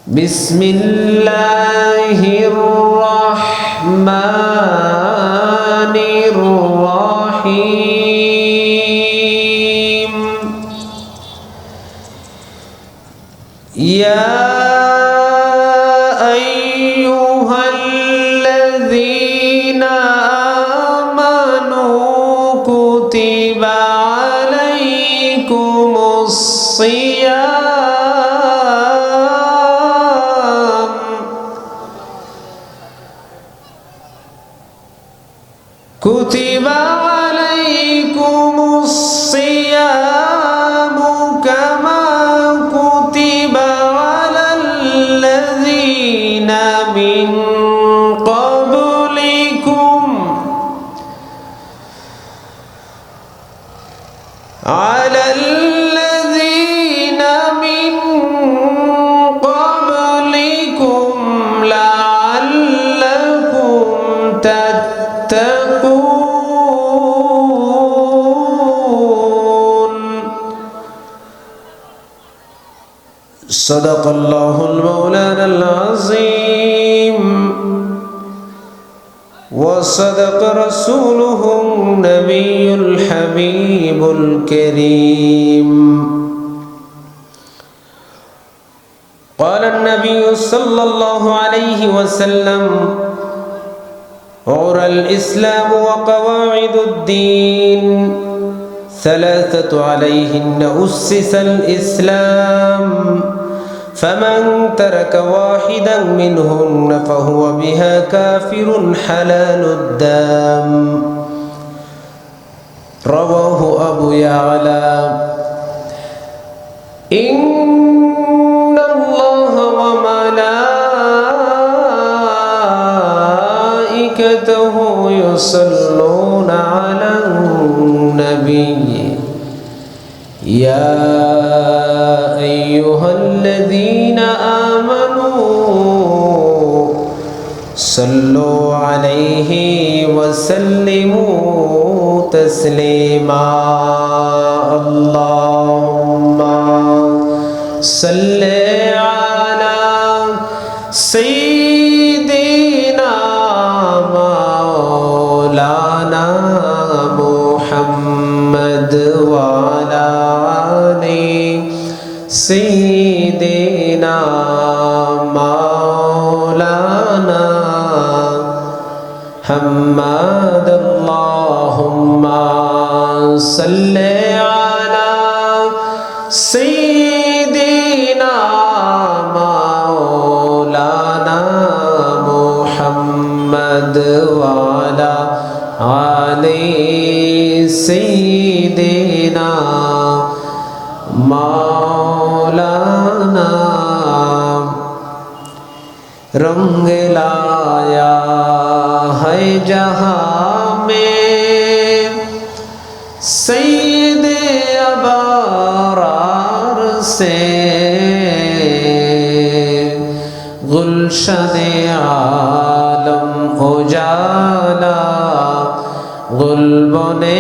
بسم الله الرحمن الرحيم يا أيها الذين آمنوا كتب عليكم الصيام كتب عليكم الصيام كما كتب على الذين من قبلكم لعلكم تتقون صدق الله المولانا العظيم وصدق رسوله النبي الحبيب الكريم قال النبي صلى الله عليه وسلم عرى الإسلام وقواعد الدين ثلاثة عليهن أسس الإسلام فمن ترك واحدا منهن فهو بها كافر حلال الدم رواه أبو يعلى إن الله وملائكته يصلون على النبي يا أيها الذين آمنوا صلوا عليه وسلموا تسليما اللهم صل على سيدنا مولانا محمد وعلى آل سيدنا مولانا محمد اللهم صل على سيدنا مولانا محمد وعلى آل سيدنا मौलाना रंग लाया है जहां में सैयद अबरार से गुलशन आलम उजाला गुलबने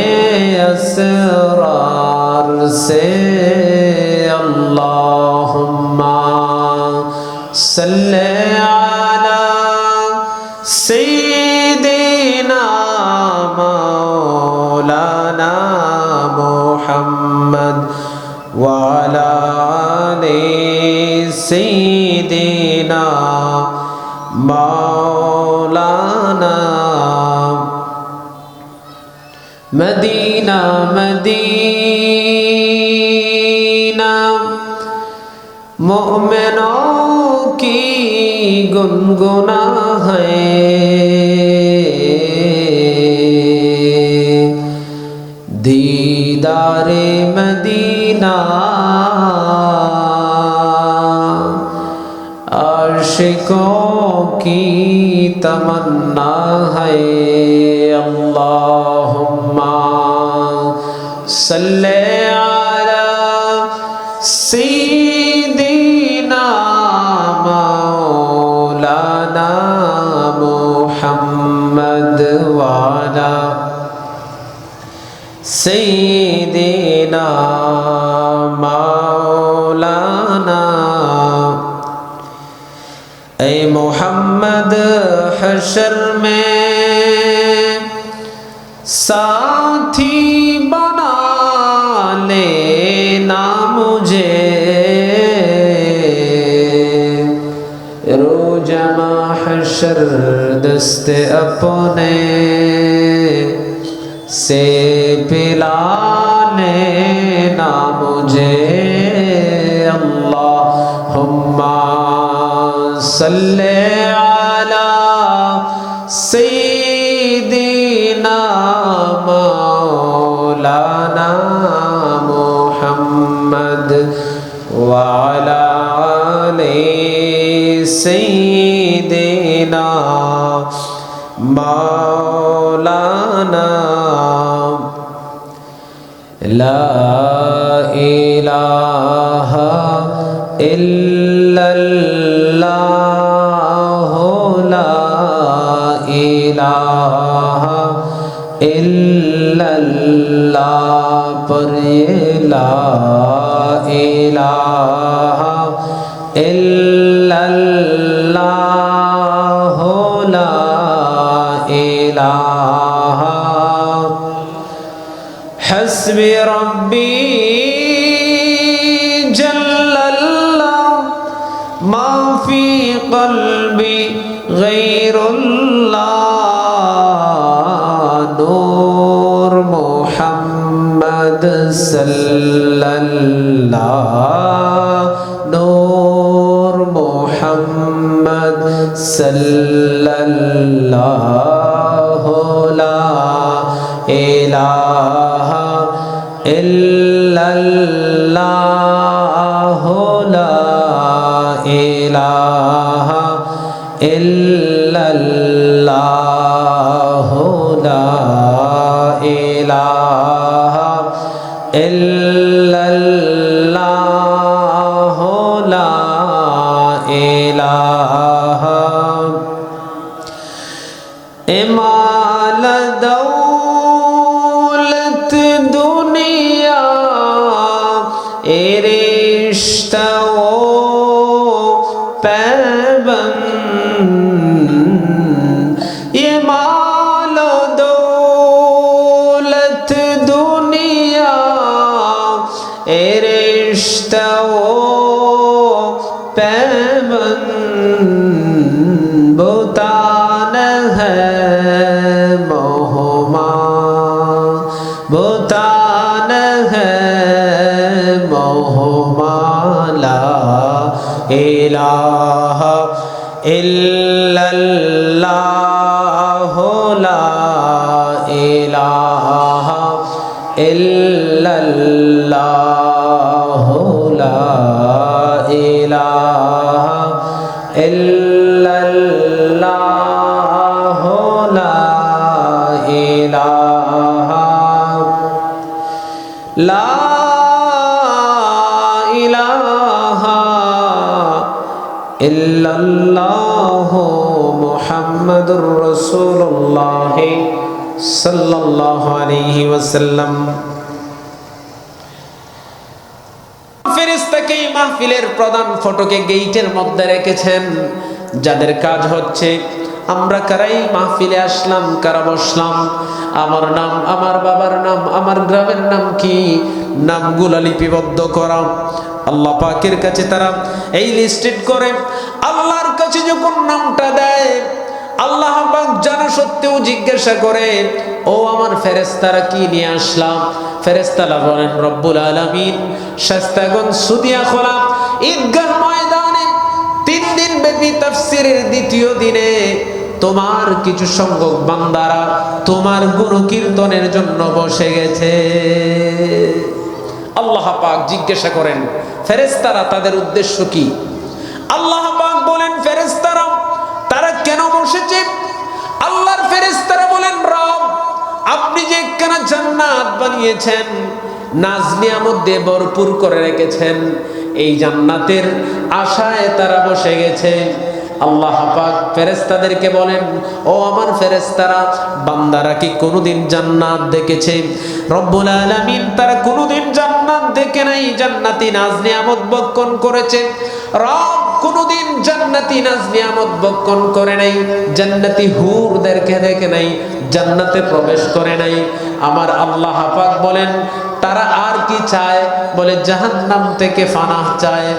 असरार से अल्लाहुम्मा सल्ले अला सय्यिदिना मौलाना मुहम्मद व अला आलि सय्यिदिना मौलाना मदीना मदीना मोमिनों की गुनगुना है दीदारे मदीना आशिकों की तमन्ना है अल्लाहुम्मा सल्ले अला सय्यिदिना मौलाना मुहम्मद व अला सय्यिदिना मौलाना मोहम्मद हशर में साथी बना लेना मुझे, रोज़ महशर दस्ते अपने से पिला लेना मुझे। अल्लाहुम्मा सल्ले अला सय्यिदिना मौलाना मुहम्मद व अला आलि सय्यिदिना मौलाना। ला इलाहा इल्लल्लाह, ला इलाहा इल्लल्लाह, पर ये ला इलाहा इल्लल्लाह, ला इलाहा। हस्बी रब्बी जल्लल्लाह, मा फी क़ल्बी गैरुल्लाह, नूर मुहम्मद सल्लल्लाह, नूर मुहम्मद सल्लल्लाहु ला इलाहा इल्लल्लाह, ला इलाहा इल्लल्लाह, ला इलाहा इल्लल्लाह, ला इलाहा। माल दौलत दुनिया ए रिश्ता ओ पैबंद, ये माल दौलत दुनिया ए रिश्ता ओ पैबंद, भूतान है मोहमा, भूतान है मोहमा, ला इलाहा इल्लल्लाह, ला इलाहा इल्लल्लाह, ला इलाहा इल्लल्लाह, ला इलाहा। ला इलाहा इल्लल्लाह मुहम्मदुर रसूलुल्लाह सल्लल्लाहु अलैहि वसल्लम। ফেরেশতাকে এই মাহফিলের প্রধান ফটকে গেটের মধ্যে রেখেছেন, যাদের কাজ হচ্ছে আমরা কারাই মাহফিলে আসলাম, কারা বসলাম, আমার নাম, আমার বাবার নাম, আমার গ্রামের নাম কি, নামগুলা লিপিবদ্ধ করা। আল্লাহ পাকের কাছে তারা এই লিস্টেড করে আল্লাহর কাছে যখন নামটা দেয়, আল্লাহ পাক জানা সত্ত্বেও জিজ্ঞাসা করে, ও আমার ফেরেশতারা কি নিয়ে আসলাম? ফেরেশতারা বলেন, রব্বুল আলামিন শাস্তাগণ সুদিয়া খোলা ঈদগাহ ময়দানে 3 দিন ব্যাপী তাফসীরের দ্বিতীয় দিনে তোমার কিছু সংখ্যক বান্দারা তোমার গুণকীর্তনের জন্য বসে গেছে। আল্লাহ পাক জিজ্ঞাসা করেন, ফেরেশতারা তাদের উদ্দেশ্য কি? আল্লাহ পাক বলেন, ফেরেশতারা তারা কেন বসেছে? আল্লাহর ফেরেশতারা বলেন, রব আপনি যে একখানা জান্নাত বানিয়েছেন, নাজ নিয়ামত দিয়ে ভরপুর করে রেখেছেন, এই জান্নাতের আশায় তারা বসে গেছে। আল্লাহ পাক ফেরেশতাদেরকে বলেন, ও আমার ফেরেশতারা, বান্দারা কি কোনোদিন জান্নাত দেখেছে? রব্বুল আলামিন তারা কোনোদিন জান্নাত দেখে নাই, জান্নাতি নাজ নিয়ামত ভক্ষণ করেছে। রব কোনোদিন জান্নাতি নাজ নিয়ামত ভক্ষণ করে নাই, জান্নাতি হুরদেরকে দেখে নাই, জান্নাতে প্রবেশ করে নাই। আমার আল্লাহ পাক বলেন তারা আর কি চায়? বলে জাহান্নাম থেকে ফানাহ চায়।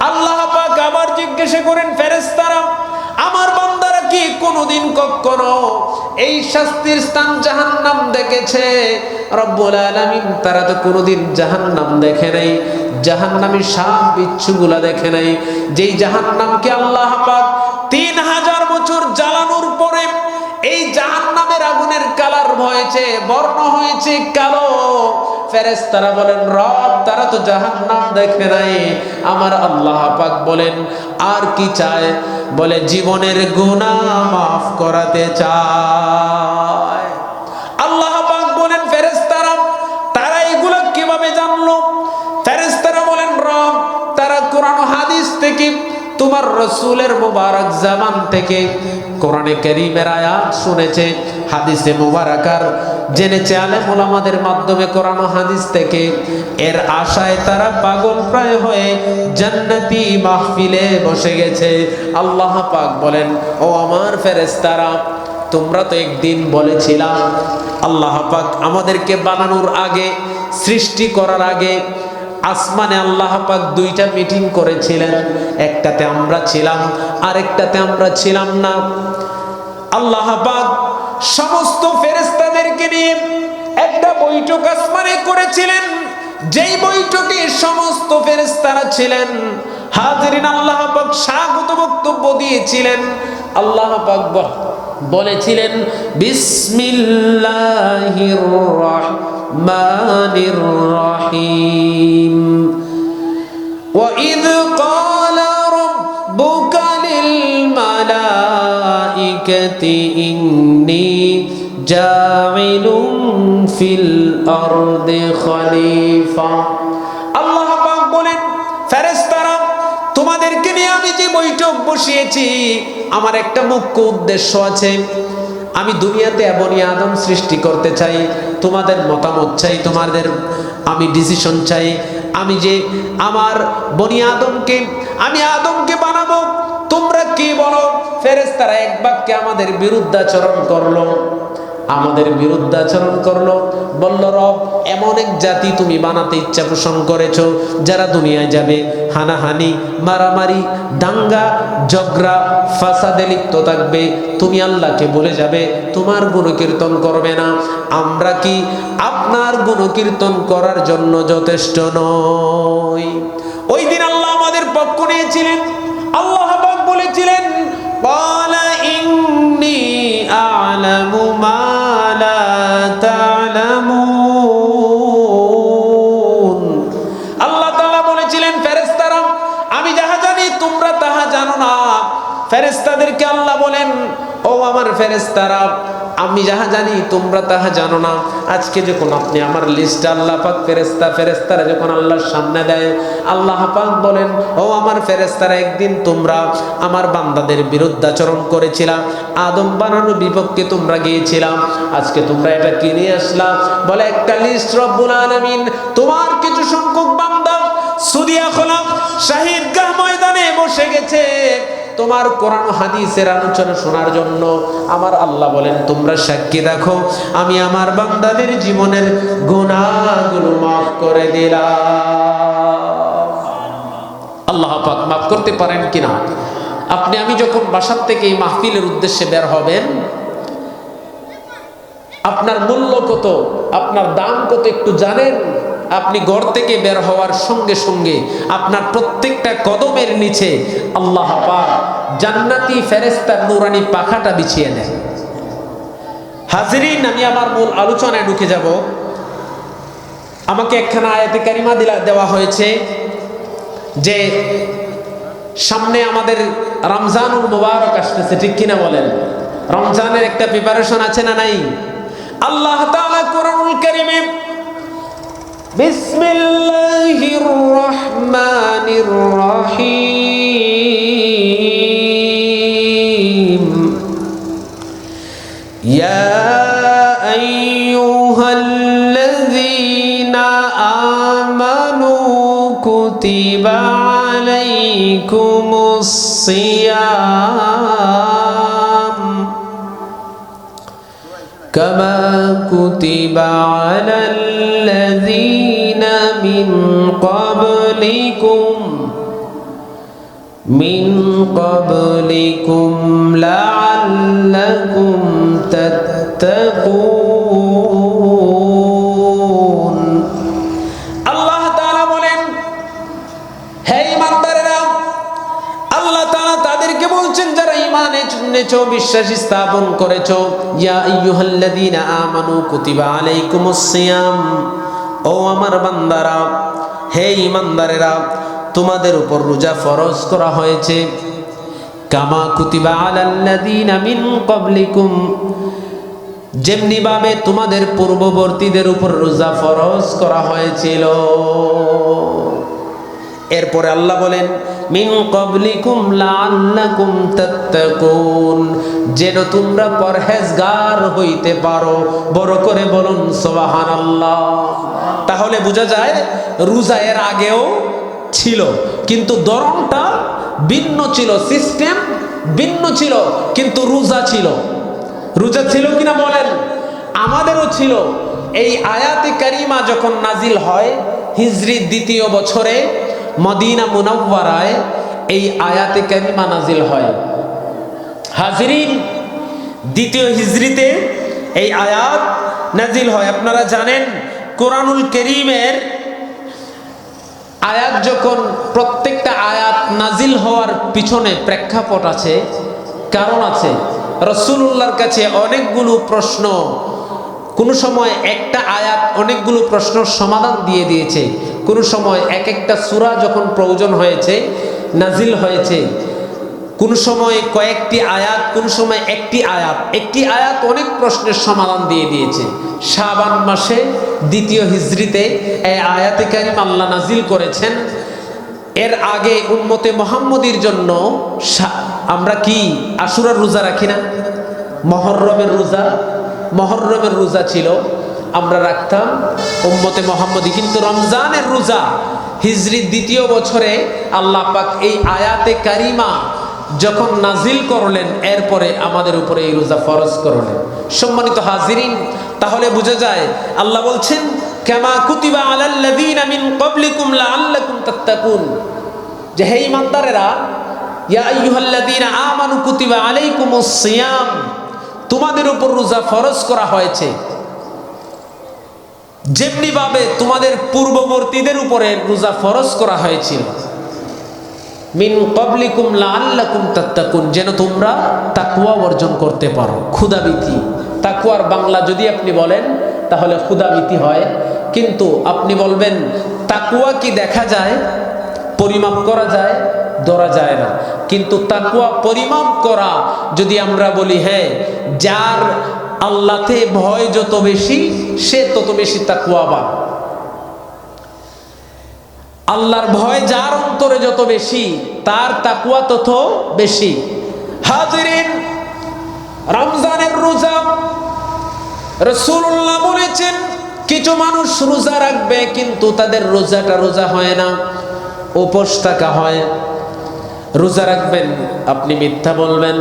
আল্লাহ পাক আবার জিজ্ঞাসা করেন ফেরেশতারা, আমার বান্দারা কি কোনোদিন কখনো এই শাস্তির স্থান জাহান্নাম দেখেছে? রব্বুল আলামিন তারা তো কোনোদিন জাহান্নাম দেখে নাই, জাহান্নামের সাপ বিচ্ছুগুলা দেখে নাই। যেই জাহান্নামকে আল্লাহ পাক 3000 বছর জ্বালানোর পরে এই জাহান্নামের আগুনের কালার হয়েছে, বর্ণ হয়েছে কালো। ফেরেশতারা বলেন রব তারা তো জাহান্নাম দেখে নাই। আমার আল্লাহ পাক বলেন আর কি চায়? বলে জীবনের গুনাহ মাফ করাতে চায়। আল্লাহ পাক বলেন ফেরেশতারা তারা এগুলো কিভাবে জানলো? ফেরেশতারা বলেন রব তারা কোরআন হাদিস থেকে, তোমার রাসূলের মুবারক জামান থেকে কোরআনে কারীমের আয়াত শুনেছে, হাদিসে মুবারাকার জেনেছে আলেম ওলামাদের মাধ্যমে কোরআন হাদিস থেকে। এর আশায় তারা পাগল প্রায় হয়ে জান্নাতি মাহফিলে বসে গেছে। আল্লাহ পাক বলেন ও আমার ফেরেশতারা তোমরা তো একদিন বলেছিলা, আল্লাহ পাক আমাদেরকে বানানোর আগে, সৃষ্টি করার আগে আসমানে আল্লাহ পাক 2টা মিটিং করেছিলেন, একটাতে আমরা ছিলাম আরেকটাতে আমরা ছিলাম না। আল্লাহ পাক সমস্ত ফেরেশতাদেরকে নিয়ে একটা বৈঠক আসমানে করেছিলেন, যেই বৈঠকে সমস্ত ফেরেশতারা ছিলেন হাজিরিন। আল্লাহ পাক স্বাগত বক্তব্য দিয়েছিলেন। আল্লাহ পাক বলেছিলেন বিসমিল্লাহির রাহমানির রহিম وَإِذْ قَالَ رَبُّكَ لِلْمَلَائِكَةِ إِنِّي جَاعِلٌ فِي الْأَرْضِ خَلِيفَةً। আল্লাহ পাক বলেন ফেরেশতারা তোমাদেরকে নিয়ে আমি যে বৈঠক বসিয়েছি আমার একটা মুখ্য উদ্দেশ্য আছে। আমি দুনিয়াতে বনি আদম সৃষ্টি করতে চাই, তোমাদের মতামত চাই, তোমাদের আমি ডিসিশন চাই। আমি যে আমার বনি আদমকে, আমি আদমকে বানাবো, তোমরা কি বলো? ফেরেশতারা এক বাক্যে আমাদের বিরুদ্ধাচরণ করলো, আমাদের বিরুদ্ধাচরণ করলো। বলল রব এমন এক জাতি তুমি বানাতে ইচ্ছা পোষণ করেছো যারা দুনিয়ায় যাবে হানাহানি, মারামারি, দাঙ্গা, ঝগড়া, ফাসাদে লিপ্ত থাকবে। তুমি আল্লাহকে বলে যাবে, তোমার গুণকীর্তন করবে না। আমরা কি আপনার গুণকীর্তন করার জন্য যথেষ্ট নই? ওই দিন আল্লাহ আমাদের পক্ষ নিয়েছিলেন। আল্লাহ পাক বলেছিলেন ক্বালা ইন্নী আ'লামু মা লা তা'লামুন। আল্লাহ তাআলা বলেছিলেন ফেরেশতারা আমি যাহা জানি তোমরা তাহা জানো না। ফেরেশতাদেরকে আল্লাহ বলেন ও আমার ফেরেশতারা আমি যাহা জানি তোমরা তাহা জানো না। আজকে যখন আপনি আমার লিস্ট আল্লাহ পাক ফেরেশতারা যখন আল্লাহর সামনে দেয়, আল্লাহ পাক বলেন ও আমার ফেরেশতারা একদিন তোমরা আমার বান্দাদের বিরুদ্ধাচরণ করেছিলা, আদম বানানোর বিপক্ষে তোমরা গিয়েছিলাম, আজকে তোমরা এটা কি নিয়ে আসলা? বলে একটা লিস্ট রব্বুল আলামিন তোমার কিছু সংখ্যক বান্দা সুদিয়া খোলাফ শহীদগাহ ময়দানে বসে গেছে তোমার কোরআন হাদিসের আলোচনা শোনার জন্য। আমার আল্লাহ বলেন তোমরা সাক্ষী রাখো আমি আমার বান্দাদের জীবনের গুনাহগুলো মাফ করে দিলাম। আল্লাহ পাক মাফ করতে পারেন কিনা? আপনি আমি যখন বাসার থেকে এই মাহফিলের উদ্দেশ্যে বের হবেন, আপনার মূল্য কত, আপনার দাম কত একটু জানেন? আপনি ঘর থেকে বের হওয়ার সঙ্গে সঙ্গে আপনার প্রত্যেকটা কদমের নিচে আল্লাহ পাক জান্নাতি ফেরেশতার নূরানি পাখাটা বিছিয়ে দেন। হাজিরিন আমি আমার মূল আলোচনায় ঢুকে যাব। আমাকে একখানা আয়াতে কারিমা দেওয়া হয়েছে যে সামনে আমাদের রমজানুল মুবারক আসতেছে, ঠিক কিনা বলেন? রমজানের একটা প্রিপারেশন আছে না নাই? আল্লাহ তাআলা কোরআনুল কারীমে বিসমিল্লাহির রহমানির রহিম ইয়া আইয়ুহাল্লাযীনা আমানু কুতিবা আলাইকুমুস الصيام كما كتب على الذين من قبلكم لعلكم تتقون আল্লাহ তাআলা বলেন, হে ঈমানদারেরা, আল্লাহ তাআলা তাদেরকে বলছেন যারা ঈমান এনেছো, বিশ্বাস স্থাপন করেছো, ইয়া আইয়ুহাল্লাযীনা আমানু কুতিবা আলাইকুমুস সিয়াম, ও আমার বান্দারা, হে ঈমানদারেরা, তোমাদের উপর রোজা ফরজ করা হয়েছে, কামা কুতিবা আলাল্লাযীনা মিন ক্বাবলিকুম, যেমনি ভাবে তোমাদের পূর্ববর্তীদের উপর রোজা ফরজ করা হয়েছিল। এরপরে আল্লাহ বলেন, মিন ক্বাবলিকুম লাআল্লাকুম তাত্তাকুন, যেন তোমরা পরহেজগার হইতে পারো। বড় করে বলুন সুবহানাল্লাহ। তাহলে বোঝা যায় রোজা এর আগেও ছিল, কিন্তু ধরনটা ভিন্ন ছিল, সিস্টেম ভিন্ন ছিল, কিন্তু রোজা ছিল। রোজা ছিল কিনা বলেন? আমাদেরও ছিল। এই আয়াতে কারিমা যখন নাজিল হয় হিজরি ২য় বছরে মদিনা মুনাওয়ারায় এই আয়াতে কারিমা নাজিল হয়। হাজিরিন, ২য় হিজরিতে এই আয়াত নাজিল হয়। আপনারা জানেন কোরআনুল কারীমের আয়াত যখন, প্রত্যেকটা আয়াত নাজিল হওয়ার পিছনে প্রেক্ষাপট আছে, কারণ আছে। রাসূলুল্লাহর কাছে অনেকগুলো প্রশ্ন, কোনো সময় একটা আয়াত অনেকগুলো প্রশ্নের সমাধান দিয়ে দিয়েছে, কোনো সময় এক একটা সূরা যখন প্রয়োজন হয়েছে নাজিল হয়েছে, কোনো সময় কয়েকটি আয়াত, কোনো সময় একটি আয়াত অনেক প্রশ্নের সমাধান দিয়ে দিয়েছে। শাবান মাসে ২য় হিজরিতে এই আয়াতে কারিমা আল্লাহ নাজিল করেছেন। এর আগে উম্মতে মুহাম্মদীর জন্য আমরা কি আশুরার রোজা রাখি না? মহররমের রোজা ছিল, আমরা রাখতাম উম্মতে মুহাম্মদী। কিন্তু রমজানের রোজা হিজরি ২য় বছরে আল্লাহ পাক এই আয়াতে কারিমা যখন নাজিল করলেন, এরপরে আমাদের উপরে এই রোজা ফরজ করলেন। সম্মানিত হাজিরিন, তাহলে বোঝা যায় আল্লাহ বলছেন, কামা কুতিবা আলাল্লাযীনা মিন ক্বাবলিকুম লাআল্লাকুম তাত্তাকুন, যে হে ঈমানদারেরা, ইয়া আইয়ুহাল্লাযীনা আমানু কুতিবা আলাইকুমুস সিয়াম, তোমাদের উপর রোজা ফরজ করা হয়েছে যেমনি ভাবে তোমাদের পূর্ববর্তীদের উপরে রোজা ফরজ করা হয়েছিল। মিন ক্বাবলিকুম লাআল্লাকুম তাত্তাকুন, যেন তোমরা তাকওয়া অর্জন করতে পারো। ক্ষুধাভীতি, তাকওয়ার বাংলা যদি আপনি বলেন তাহলে ক্ষুধাভীতি হয়। কিন্তু আপনি বলবেন তাকওয়া কি দেখা যায়, পরিমাপ করা যায়? ধরা যায় না। কিন্তু তাকওয়া পরিমাপ করা যদি আমরা বলি, হ্যাঁ, যার আল্লাহতে ভয় যত বেশি সে তত বেশি তাকওয়াবান। আল্লাহর ভয় যার অন্তরে যত বেশি তার তাকওয়া তত বেশি। হাজিরিন, রমজানের রোজা রাসূলুল্লাহ বলেছেন, কিছু মানুষ রোজা রাখবে কিন্তু তাদের রোজাটা রোজা হয় না, উপোস থাকা হয়। রোজা রাখবেন আপনি মিথ্যা বলবেন,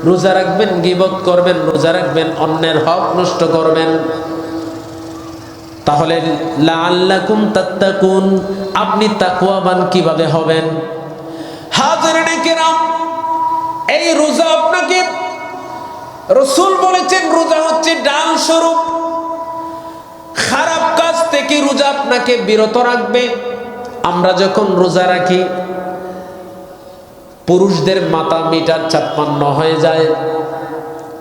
রোজা রাখবেন গীবত করবেন, রোজা রাখবেন অন্যের হক নষ্ট করবেন। তাহলে লাআল্লাকুম তাত্তাকুন, আপনি তাকওয়াবান কিভাবে হবেন? হাজিরিনে কিরাম, এই রোজা আপনাকে, রাসূল বলেছেন রোজা হচ্ছে ডাল স্বরূপ। খারাপ কাজ থেকে রোজা আপনাকে বিরত রাখবে। আমরা যখন রোজা রাখি, পুরুষদের মাথা মিটার 56 হয়ে যায়।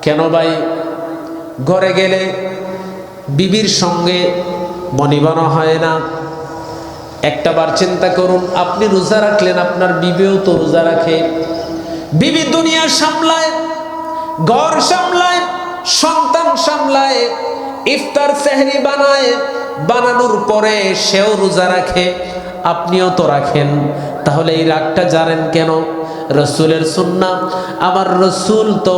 কেন ভাই? ঘরে গেলে বিবির সঙ্গে বনিবনা হয় না। একটাবার চিন্তা করুন, আপনি রোজা রাখলেন, আপনার বিবিও তো রোজা রাখে। বিবি দুনিয়া সামলায়, ঘর সামলায়, সন্তান সামলায়, ইফতার সেহরি বানায়, বানানোর পরে সেও রোজা রাখে, আপনিও তো রাখেন। তাহলে এই রাগটা জানেন কেন? রসুলের সুন্নাহ। আমার রসুল তো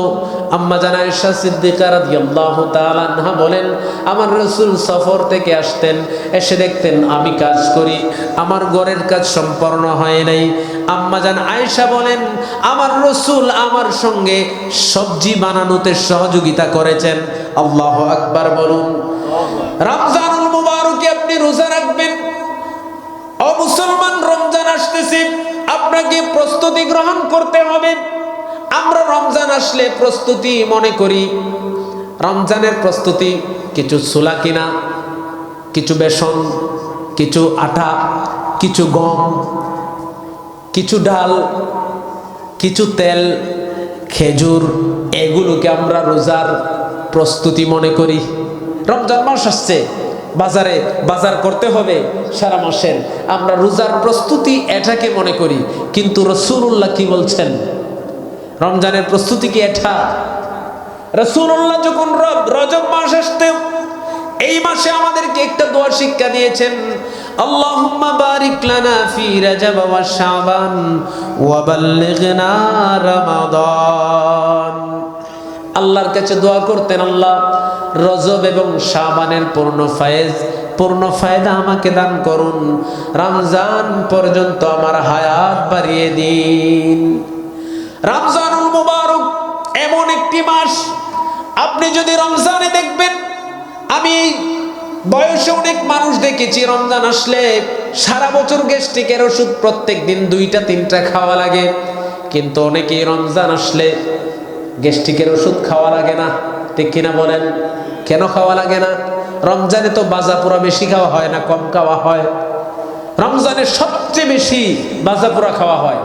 আম্মা জান আয়েশা সিদ্দিকা রাদিয়াল্লাহু তাআলা আনহা বলেন, আমার রসুল সফর থেকে আসতেন, এসে দেখতেন আমি কাজ করি, আমার ঘরের কাজ সম্পূর্ণ হয় নাই। আম্মা জান আয়েশা বলেন, আমার রসুল আমার সঙ্গে সবজি বানানোতে সহযোগিতা করেছেন। আল্লাহু আকবার বলুন। রমজানুল মুবারকে আপনি রোজা রাখবেন। ও মুসলমান, রমজান আসতেছে, আপনাকে প্রস্তুতি গ্রহণ করতে হবে। আমরা রমজান আসলে প্রস্তুতি মনে করি, রমজানের প্রস্তুতি কিছু ছোলা কিনা, কিছু বেসন, কিছু আটা, কিছু গম, কিছু ডাল, কিছু তেল, খেজুর, এগুলোকে আমরা রোজার প্রস্তুতি মনে করি। রমজান মাস আসছে, বাজারে বাজার করতে হবে সারা মাসের, আমরা রোজার প্রস্তুতি এটাকে মনে করি। কিন্তু রাসূলুল্লাহ কি বলছেন? রমজানের প্রস্তুতি কি এটা? রাসূলুল্লাহ যখন রজব মাস আসতে, এই মাসে আমাদেরকে একটা দোয়া শিক্ষা দিয়েছেন, আল্লাহুম্মা বারিক লানা ফি রাজাব ওয়া শাবান ওয়া বাল্লিগনা রমাদান। আল্লাহর কাছে দোয়া করতেন, আল্লাহ রজব এবং শাবানের পূর্ণ ফায়দা আমাকে দান করুন, রমজান পর্যন্ত আমার হায়াত বাড়িয়ে দিন। রমজানুল মুবারক এমন একটি মাস, আপনি যদি রমজানে দেখবেন, আমি বয়সে অনেক মানুষ দেখেছি রমজান আসলে সারা বছর গ্যাস্ট্রিকের ওষুধ প্রত্যেক দিন 2টা-3টা খাওয়া লাগে, কিন্তু অনেকেই রমজান আসলে গ্যাস্ট্রিকের ওষুধ খাওয়া লাগে না। ঠিক কিনা বলেন? কেন খাওয়া লাগে না? রমজানে তো বাজা পোড়া বেশি খাওয়া হয় না, কম খাওয়া হয়? রমজানে সবচেয়ে বেশি বাজা পোড়া খাওয়া হয়।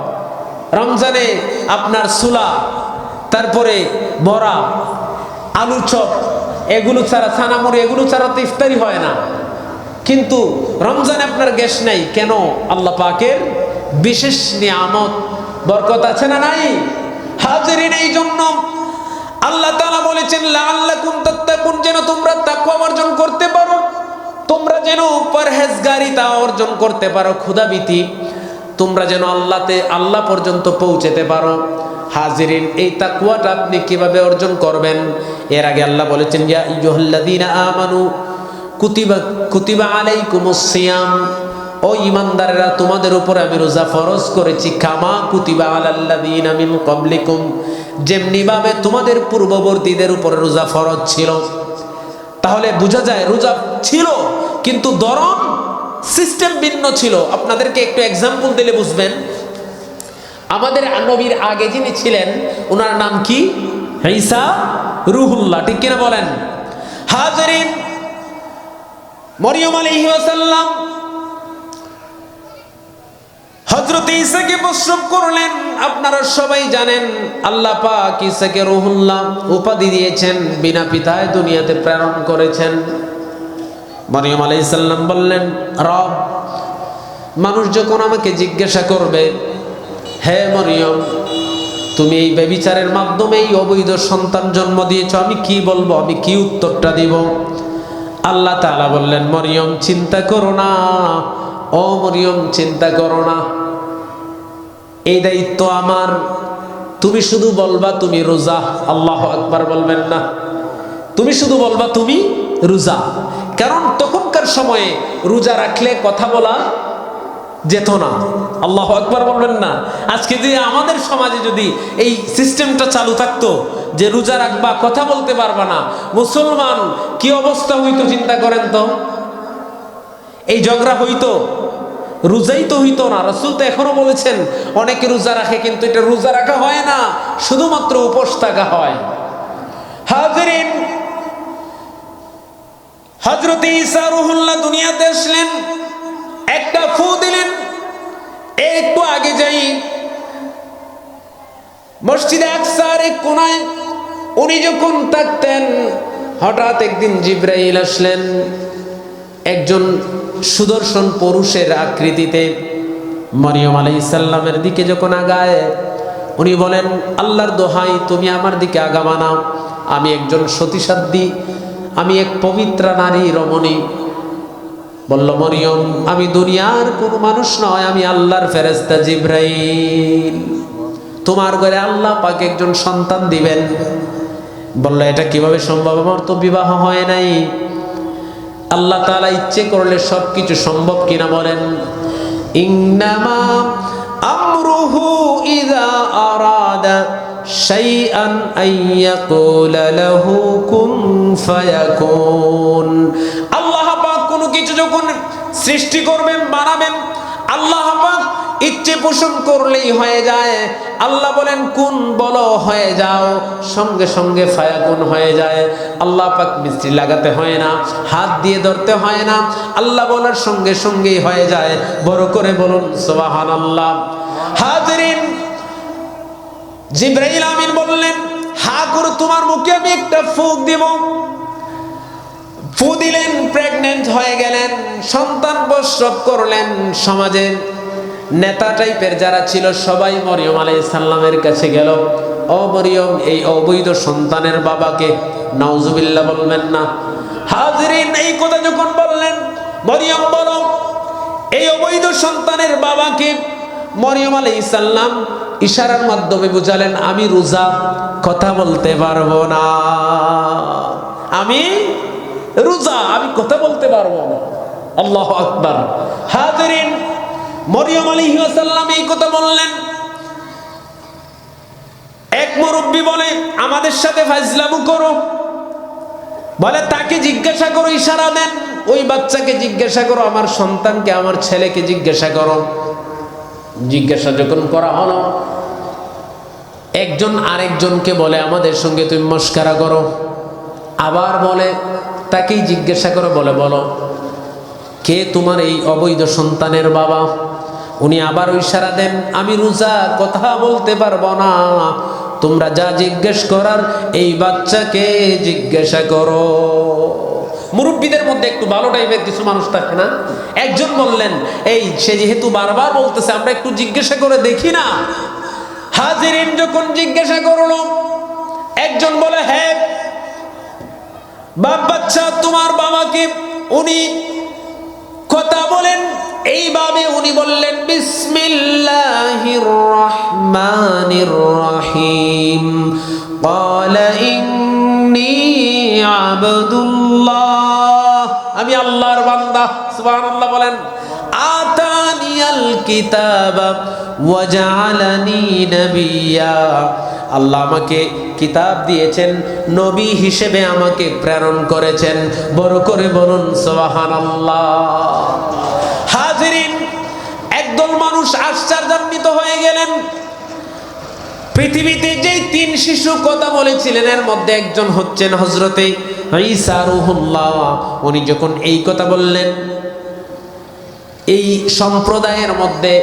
রমজানে আপনার ছোলা, তারপরে বড়া, আলু চপ, এগুলো ছাড়া, ছানামুড়ি, এগুলো ছাড়া তো ইফতারি হয় না। কিন্তু রমজানে আপনার গ্যাস নাই কেন? আল্লাহ পাকের বিশেষ নিয়ামত, বরকত আছে না নাই? হাজিরিন, এই জন্য আল্লাহ তাআলা বলেছেন লাআল্লাকুম তাত্তাকুন, যেন তোমরা তাকওয়া অর্জন করতে পারো, তোমরা যেন পরহেজগারিতা অর্জন করতে পারো, ক্ষুধাভীতি, তোমরা যেন আল্লাহ পর্যন্ত পৌঁছাতে পারো। হাজিরিন, এই তাকওয়াটা আপনি কিভাবে অর্জন করবেন? এর আগে আল্লাহ বলেছেন, ইয়া আইয়ুহাল্লাযীনা আমানু কুতিবা আলাইকুমুস সিয়াম, ও ঈমানদারেরা, তোমাদের উপরে আমি রোজা ফরজ করেছি, কামা কুতিবা আলাল্লাযীনা মিন ক্বাবলিকুম, যেমনি ভাবে তোমাদের পূর্ববর্তীদের উপরে রোজা ফরজ ছিল। তাহলে বোঝা যায় রোজা ছিল, কিন্তু ধরন সিস্টেম ভিন্ন ছিল। আপনাদেরকে একটু এক্সাম্পল দিলে বুঝবেন। আমাদের নবীর আগে যিনি ছিলেন, ওনার নাম কি? ঈসা রূহুল্লাহ। ঠিক কিনা বলেন? হাজিরিন, মরিয়ম আলাইহিস সালাম হযরত ঈসাকে প্রসব করলেন। আপনারা সবাই জানেন আল্লাহ পাক ঈসাকে রূহুল্লাহ উপাধি দিয়েছেন, বিনা পিতায় দুনিয়াতে প্রেরণ করেছেন। মরিয়ম আলাইহিস সালাম বললেন, রব, মানুষ যখন আমাকে জিজ্ঞাসা করবে, হে মরিয়ম, তুমি এই ব্যভিচারের মাধ্যমে এই অবৈধ সন্তান জন্ম দিয়েছ, আমি কি বলবো? আমি কি উত্তরটা দিব? আল্লাহ তাআলা বললেন, মরিয়ম চিন্তা করো না, ও মরিয়ম চিন্তা করো না, এই দায়িত্ব আমার। তুমি শুধু বলবা তুমি রোজা। আল্লাহু আকবার বলবেন না, তুমি শুধু বলবা তুমি রোজা। কারণ তখনকার সময়ে রোজা রাখলে কথা বলা যেত না। আল্লাহু আকবার বলবেন না। আজকে যদি আমাদের সমাজে যদি এই সিস্টেমটা চালু থাকতো যে রোজা রাখবা, কথা বলতে পারবা না, মুসলমান কি অবস্থা হইতো চিন্তা করেন তো। এই ঝগড়া হইতো, রোজাই তো হইতো না। রাসূল তো এখনো বলেছেন অনেকে রোজা রাখে, কিন্তু এটা রোজা রাখা হয় না, শুধুমাত্র উপোস থাকা হয়। হাজিরিন, হযরত ঈসা রূহুল্লাহ দুনিয়াতে আসলেন, একটা ফু দিলেন। একটু আগে যাই, মসজিদে আকসার এক কোনায় উনি যখন থাকতেন, হঠাৎ একদিন জিবরাইল আসলেন, একজন সুদর্শন পুরুষের আকৃতিতে। মরিয়ম আলাইহিস সালামের দিকে যখন আগায়, উনি বলেন, আল্লাহর দোহাই, তুমি আমার দিকে আগাবা না, আমি একজন সতীসাধ্যী, আমি এক পবিত্রা নারী রমণী। বলল মরিয়ম, আমি দুনিয়ার কোনো মানুষ নয়, আমি আল্লাহর ফেরেশতা জিবরাইল। তোমার ঘরে আল্লাহ পাক একজন সন্তান দিবেন। বলল এটা কিভাবে সম্ভব, আমার তো বিবাহ হয় নাই। আল্লাহ তাআলা ইচ্ছে করলে সবকিছু সম্ভব কিনা বলেন, ইন্নামা আমরুহু ইযা আরাদা শাইআন আইয়াকুলা লাহু কুন ফায়াকুন। আল্লাহ পাক কোনো কিছু যখন সৃষ্টি করবেন, বানাবেন, আল্লাহ পাক ইচ্ছে পোষণ করলেই হয়ে যায়। আল্লাহ বলেন কুন, বলো হয়ে যাও, সঙ্গে সঙ্গে ফায়াকুন হয়ে যায়। আল্লাহ পাক মিস্ত্রি লাগাতে হয় না, হাত দিয়ে ধরতে হয় না, আল্লাহ বলার সঙ্গে সঙ্গেই হয়ে যায়। বড় করে বলুন সুবহানাল্লাহ। হাজিরিন, জিবরাইল আমিন বললেন, হা করে তোমার মুখে আমি একটা ফুঁক দিব। ফু দিলেন, প্রেগনেন্ট হয়ে গেলেন, সন্তান প্রসব করলেন। সমাজের নেতা টাইপের যারা ছিল সবাই মরিয়ম আলাইহিস সালামের কাছে গেল। ও মরিয়ম, এই অবৈধ সন্তানের বাবাকে, নাউজুবিল্লাহ বলবেন না। হাজিরিন, এই কথা যখন বললেন, মরিয়ম বলো এই অবৈধ সন্তানের বাবাকে। মরিয়ম আলাইহিস সালাম ইশারার মাধ্যমে বুঝালেন আমি রোজা, কথা বলতে পারবো না, আমি রোজা, আমি কথা বলতে পারবো না। আল্লাহু আকবার। হাজিরিন, মরিয়ম আলাইহিস সালাম এই কথা বললেন। এক মুরব্বি বলে আমাদের সাথে ফাজলামু করো, বলে তাকে জিজ্ঞাসা করো, ইশারা দেন ওই বাচ্চাকে জিজ্ঞাসা করো, আমার সন্তানকে, আমার ছেলেকে জিজ্ঞাসা করো। জিজ্ঞাসা যখন করা হলো, একজন আরেকজনকে বলে আমাদের সঙ্গে তুমি মস্কারা করো। আবার বলে তাকেই জিজ্ঞাসা করো, বলে বলো কে তোমার এই অবৈধ সন্তানের বাবা। উনি আবার ইশারা দেন আমি রোজা, কথা বলতে পারবো না। তোমরা যা জিজ্ঞেস করার এই বাচ্চাকে জিজ্ঞাসা করো। মুরব্বীদের মধ্যে একটু ভালো টাইপের কিছু মানুষ থাকে না? একজন বললেন এই সে যেহেতু বারবার বলতেছে আমরা একটু জিজ্ঞাসা করে দেখি না। হাজিরিন যখন জিজ্ঞাসা করলো, একজন বলে হ্যাঁ বাচ্চা তোমার বাবাকে। উনি কথা বলেন এইভাবে, উনি বললেন বিসমিল্লাহির রহমানির রহিম, ক্বালা ইন্নী আবদুল্লাহ, আমি আল্লাহর বান্দা। সুবহানাল্লাহ বলেন। আতানিয়াল কিতাবা ওয়া জাআলানি নাবিয়্যা, আল্লাহ আমাকে কিতাব দিয়েছেন, নবী হিসেবে আমাকে প্রেরণ করেছেন। বড় করে বলুন সুবহানাল্লাহ। হাজিরিন, একদল মানুষ আশ্চর্যান্বিত হয়ে গেলেন। পৃথিবীতে যেই তিন শিশু কথা বলেছিলেন এর মধ্যে একজন হচ্ছেন হযরতে ঈসা রূহুল্লাহ। উনি যখন এই কথা বললেন, এই সম্প্রদায়ের মধ্যে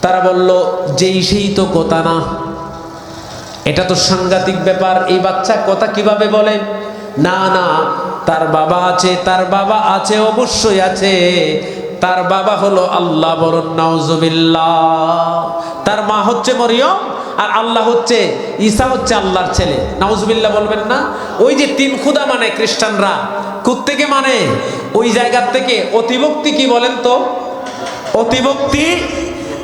তারা বলল যেই সেই তো কথা না, এটা তো সাংঘাতিক ব্যাপার, এই বাচ্চা কথা কিভাবে বলে? না না, তার বাবা আছে, তার বাবা আছে, অবশ্যই আছে। তার বাবা হলো আল্লাহ, বলুন নাউজুবিল্লাহ। তার মা হচ্ছে মরিয়ম, আর আল্লাহ হচ্ছে, ঈসা হচ্ছে আল্লাহর ছেলে। নাউজুবিল্লাহ বলবেন না? ওই যে তিন খুদা মানে খ্রিস্টানরা, কোত্থেকে মানে? ওই জায়গার থেকে। অতিভক্তি কি বলেন তো? অতিভক্তি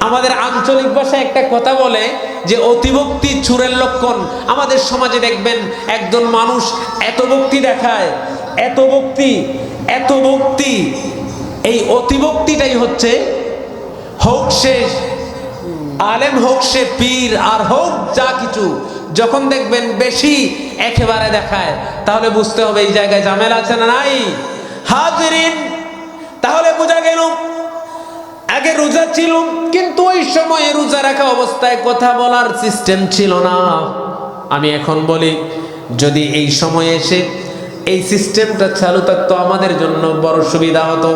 আমাদের আঞ্চলিক ভাষায় একটা কথা বলে যে অতিভক্তি চুরের লক্ষণ। আমাদের সমাজে দেখবেন একজন মানুষ এত ভক্তি দেখায়, এত ভক্তি, এত ভক্তি, এই অতিভক্তিটাই হচ্ছে, হোক সে আলেম, হোক সে পীর, আর হোক যা কিছু, যখন দেখবেন বেশি একেবারে দেখায় তাহলে বুঝতে হবে এই জায়গায় ঝামেলা আছে না নাই। হাজিরিন, তাহলে বোঝা গেল আগে রোজা ছিল, কিন্তু ওই সময়ে রোজা রাখা অবস্থায় কথা বলার সিস্টেম ছিল না। আমি এখন বলি যদি এই সময়ে এসে এই সিস্টেমটা চালু থাকতো আমাদের জন্য বড় সুবিধা হতো,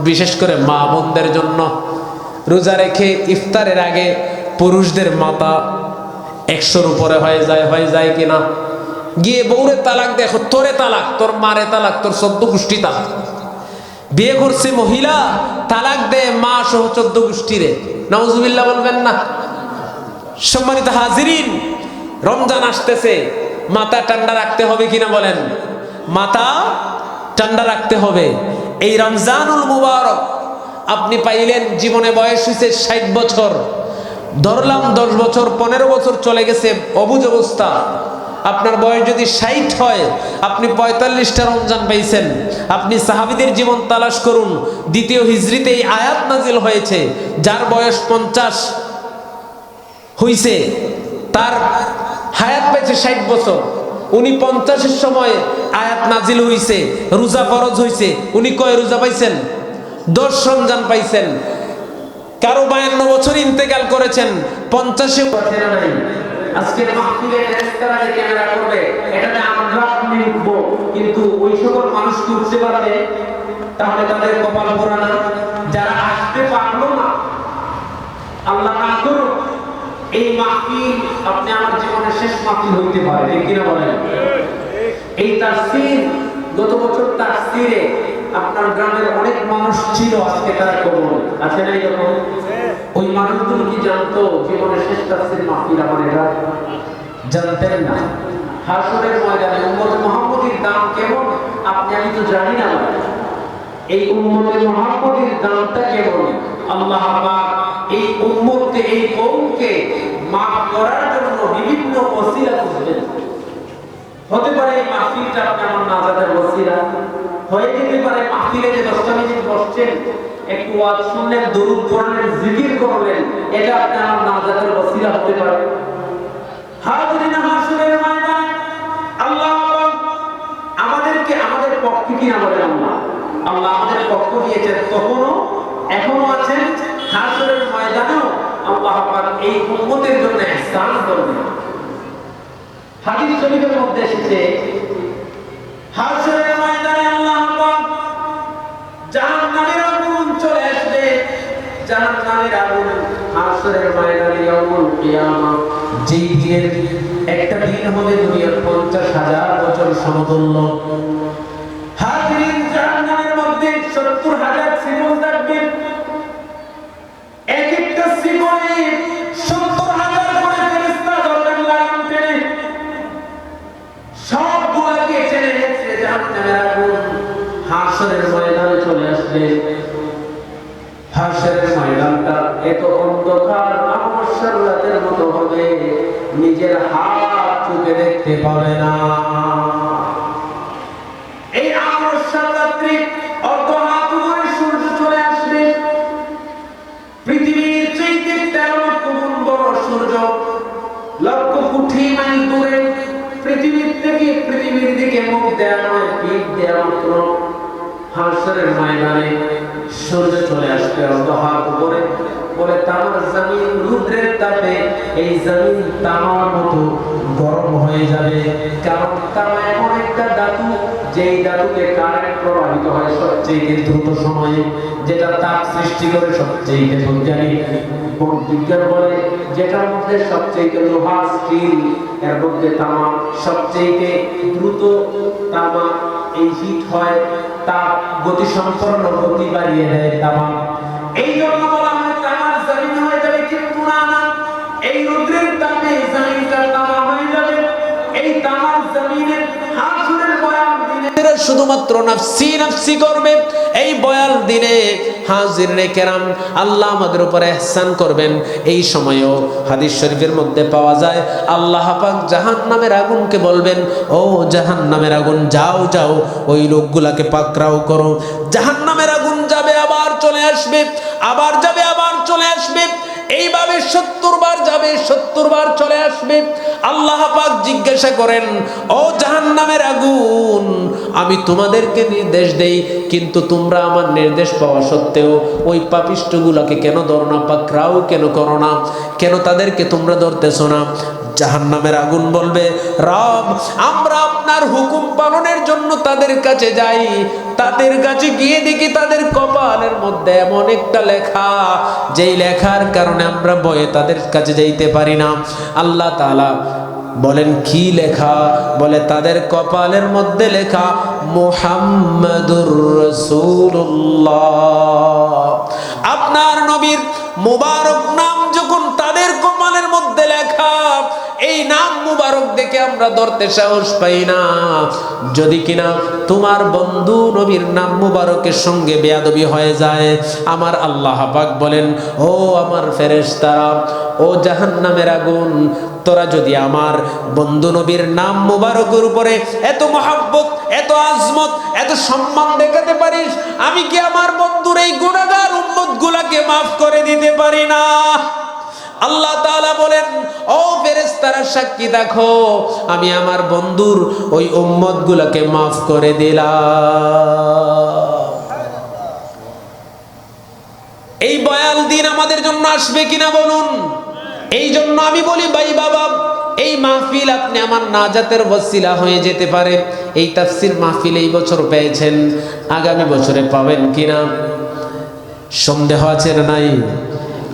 বিশেষ করে মা বোনদের জন্য। রোজা রেখে ইফতারের আগে পুরুষদের মাথা 100-র উপরে হয়ে যায় কিনা, গিয়ে বউরে তালাক দেখো, তোরে তালাক, তোর মারে তালাক, তোর 14 গোষ্ঠী তালাক। বিয়ে করছে মহিলা, তালাক দে মা সহ 14 গোষ্ঠীরে। নাউজুবিল্লাহ বলবেন না? সম্মানিত হাজিরিন, রমজান আসতেছে, মাথা ঠান্ডা রাখতে হবে কিনা বলেন? মাথা ঠান্ডা রাখতে হবে। এই রমজানুল মুবারক আপনি পাইলেন, জীবনে বয়স হয়েছে 60 বছর, ধরলাম 10 বছর 15 বছর চলে গেছে, অবুঝ অবস্থা। আপনার বয়স যদি 60 হয়, আপনি 45টা রমজান পাইছেন। আপনি সাহাবীদের জীবন তালাশ করুন, দ্বিতীয় হিজরিতে এই আয়াত নাজিল হয়েছে। যার বয়স 50 হইছে, তার হায়াত পাইছে 60 বছর। উনি 50-এর সময় আয়াত নাজিল হইছে, রোজা ফরজ হইছে। উনি কয় রোজা পাইছেন? 10 রমজান পাইছেন। কারো 52 বছর ইন্তেকাল করেছেন, 50-এ পাচ্ছে না নাই। আজকের মাহফিলে রেস্তারাতে ক্যামেরা করবে, এটাতে আমরা আপনি উঠবো, কিন্তু ওই সকল মানুষ কি উঠতে পারবে? তাহলে তাদের কপাল পোড়া না। যারা আসতে পারলো না, আল্লাহ না করুক এই মাহফিল আপনি আমার জীবনের শেষ মাহফিল হইতে পারে, ঠিক কিনা বলেন? এই তাফসীর, গত বছর তাফসীরে আপনার গ্রামের অনেক মানুষ ছিল, আজকে তারা কবর আছে না? এরকম ওই মানুষগুলো কি জানতো জীবনের শেষ তাফসীর মাহফিল আমার এটা? জানতেন না। হাসরের ময়দানে উম্মত মুহাম্মদীর দাম কেমন আপনি আমি তো জানি না। এই উম্মতে মুহাম্মদীর দামটা কেমন আল্লাহ পাক এই উম্মতকে, এই কওমকে মাফ করার জন্য বিভিন্ন ওসিলা খুঁজবেন। হতে পারে এই মাহফিলটা আপনার নাজাতের ওসিলা হয়ে যেতে পারে। মাহফিলে যে 10টা মিনিট বসছেন, একটু ওয়াজ শুনলেন, দরুদ পড়লেন, জিকির করলেন, এটা আপনার নাজাতের ওসিলা হতে পারে। হাজিরিন হাসরের ময়দানে আল্লাহ আমাদেরকে আমাদের পক্ষে কিনা বলেন আল্লাহ, আল্লাহ আমাদের পক্ষ দিয়েছেন, তখনও এখনো আছেন। হাসরের ময়দানেও আল্লাহ পাক এই উম্মতের জন্য ইহসান করবেন। হাদিস শরীফের মধ্যে এসেছে, হাসরের ময়দানে আল্লাহ পাক জাহান্নামের আগুন চলে আসবে। জাহান্নামের আগুন হাসরের ময়দানে ইয়াউমুল কিয়ামত, যেই দিনের একটা দিন হবে দুনিয়ার 50,000 বছর সমতুল্য। হাজিরিন, জাহান্নামের মধ্যে 70,000 শিকল থাকবে। এক একটা শিকলে 70,000 করে ফেরেশতা ধরবেন লাগাম টেনে, সবগুলোকে টেনে হেঁচড়ে জাহান্নামের আগুন হাসরের ময়দানে চলে আসবে। হাসরের ময়দানটা এত অন্ধকার, আমাশার রাতের মতো হবে, নিজের হাত চোখে দেখতে পাবে না। এই আমাশার রাত্রি অর্ধ হাত উপরে সূর্য চলে আসবে। পৃথিবীর চাইতে 13 লক্ষ গুণ বড় সূর্য, লক্ষ কোটি মাইল দূরে। পৃথিবীর থেকে পৃথিবীর দিকে মুখ দেয়া নয়, পিঠ দেয়া মাত্র। হাসরের ময়দানে সূর্য চলে আসবে অর্ধ হাত উপরে। বলে তামার জমিন রুদ্রের তাপে এই জমিন তামার মতো গরম হয়ে যাবে। কারণ তামা এমন একটা ধাতু, যেই ধাতুতে কারেন্ট প্রবাহিত হয় সবচেয়ে দ্রুত সময়ে, যেটা তাপ সৃষ্টি করে সবচেয়ে বিজ্ঞান বলে যেটার মধ্যে সবচেয়ে লোহা, স্টিল, এর মধ্যে তামা সবচেয়ে দ্রুত। তামা এই হিট হয়, তাপ গতি সম্পন্ন, গতি বাড়িয়ে দেয় তামা। এই জন্য বলা হয় তামার জমিন হয়ে যাবে, কিন্তু না, এই রুদ্রের তাপে জমিনটা তামা হয়ে যাবে। এই তামার জমিনের হাসরের বয়ান দিনে শুধুমাত্র নাফসি নাফসি করবে। এই বয়ান দিনে হাজিরে কেরাম আল্লাহ আমাদের উপরে ইহসান করবেন। এই সময়ও হাদিস শরীফের মধ্যে পাওয়া যায়, আল্লাহ পাক জাহান্নামের আগুনকে বলবেন, ও জাহান্নামের আগুন যাও যাও, ওই লোকগুলাকে পাকড়াও করো। জাহান্নামের আগুন যাবে, আবার চলে আসবে, আবার যাবে, আবার চলে আসবে। এইভাবে 70 বার যাবে, 70 বার চলে আসবে। আল্লাহ পাক জিজ্ঞাসা করেন, ও জাহান্নামের আগুন, আমি তোমাদেরকে নির্দেশ দেই, কিন্তু তোমরা আমার নির্দেশ পাওয়া সত্ত্বেও ওই পাপিষ্ঠগুলোকে কেন ধরো না, পাকড়াও কেন করো না, কেন তাদেরকে তোমরা ধরতেছো না? জাহান্নামের আগুন বলবে, রব, আমরা আপনার হুকুম পালনের জন্য তাদের কাছে যাই, তাদের কাছে গিয়ে দেখি তাদের কপালের মধ্যে এমন একটা লেখা, যেই লেখার কারণে আমরা ভয়ে তাদের কাছে যাইতে পারি না। আল্লাহ তাআলা বলেন, কি লেখা? বলে তাদের কপালের মধ্যে লেখা মুহাম্মাদুর রাসূলুল্লাহ। আপনার নবীর মুবারক নাম যখন তাদের কপালের মধ্যে লেখা, এই নাম মুবারক দেখে আমরা ধরতে সাহস পাই না। যদি কিনা তোমার বন্ধু নবীর নাম মুবারকের সঙ্গে বেয়াদবি হয়ে যায়, আমার আল্লাহ পাক বলেন, ও আমার ফেরেশতারা, ও জাহান্নামের আগুন, তোরা যদি আমার বন্ধু নবীর নাম মুবারকের উপরে এত মহব্বত, এত আজমত, এত সম্মান দেখাতে পারিস, আমি কি আমার বন্ধুর এই গুনাহগার উম্মত গুলাকে মাফ করে দিতে পারি না? আল্লাহ তাআলা বলেন, ও ফেরেশতারা সাক্ষী দেখো, আমি আমার বন্ধুর ওই উম্মত গুলাকে মাফ করে দিলাম। এই বয়াল দিন আমাদের জন্য আসবে কিনা বলুন? এই জন্য আমি বলি ভাই বাবা, এই মাহফিল আপনি আমার নাজাতের ওসিলা হয়ে যেতে পারে। এই তাফসীর মাহফিল এই বছর পেয়েছেন, আগামী বছরে পাবেন কিনা সন্দেহ আছে না নাই?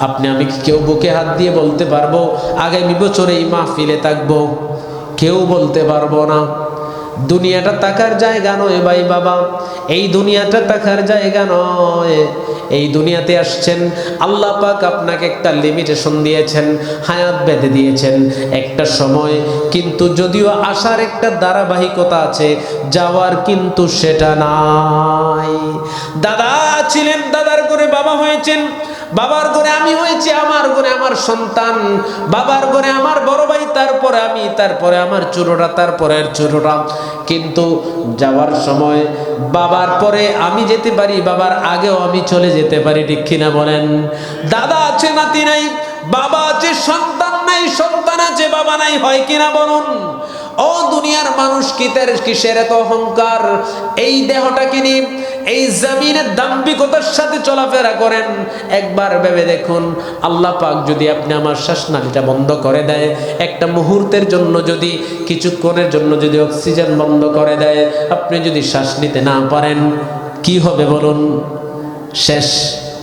আপনি আমি কি কেউ বুকে হাত দিয়ে বলতে পারবো আগামী বছরে এই মাহফিলে থাকবো? কেউ বলতে পারবো না। দুনিয়াটা থাকার জায়গা নয় ভাই বাবা, এই দুনিয়াটা থাকার জায়গা নয়। এই দুনিয়াতে আসছেন, আল্লাহ পাক আপনাকে একটা লিমিটেশন দিয়েছেন, হায়াত বেঁধে দিয়েছেন একটা সময়, কিন্তু যদিও আসার একটা ধারাবাহিকতা আছে, যাওয়ার কিন্তু সেটা নাই। দাদা ছিলেন, দাদার করে বাবা হয়েছেন, বাবার ঘরে আমি হয়েছি, আমার ঘরে আমার সন্তান, বাবার ঘরে আমার বড় ভাই, তারপরে আমি, তারপরে আমার ছোটটা, তারপরে ছোটটা। কিন্তু যাওয়ার সময় বাবার পরে আমি যেতে পারি, বাবার আগেও আমি চলে যেতে পারি, ঠিক কিনা বলেন? দাদা আছে, নাতি নাই, বাবা আছে, সন্তান নাই, সন্তান আছে, বাবা নাই, হয় কিনা বলুন? ও দুনিয়ার মানুষ, কিসের এত অহংকার? এই দেহটাকে নিয়ে এই জমিনের দাম্ভিকতার সাথে চলাফেরা করেন। একবার ভেবে দেখুন, আল্লাহ পাক যদি আপনি আমার শ্বাসনালীটা বন্ধ করে দেয়, একটা মুহূর্তের জন্য, যদি কিছুক্ষণের জন্য যদি অক্সিজেন বন্ধ করে দেয়, আপনি যদি শ্বাস নিতে না পারেন, কি হবে বলুন? শেষ,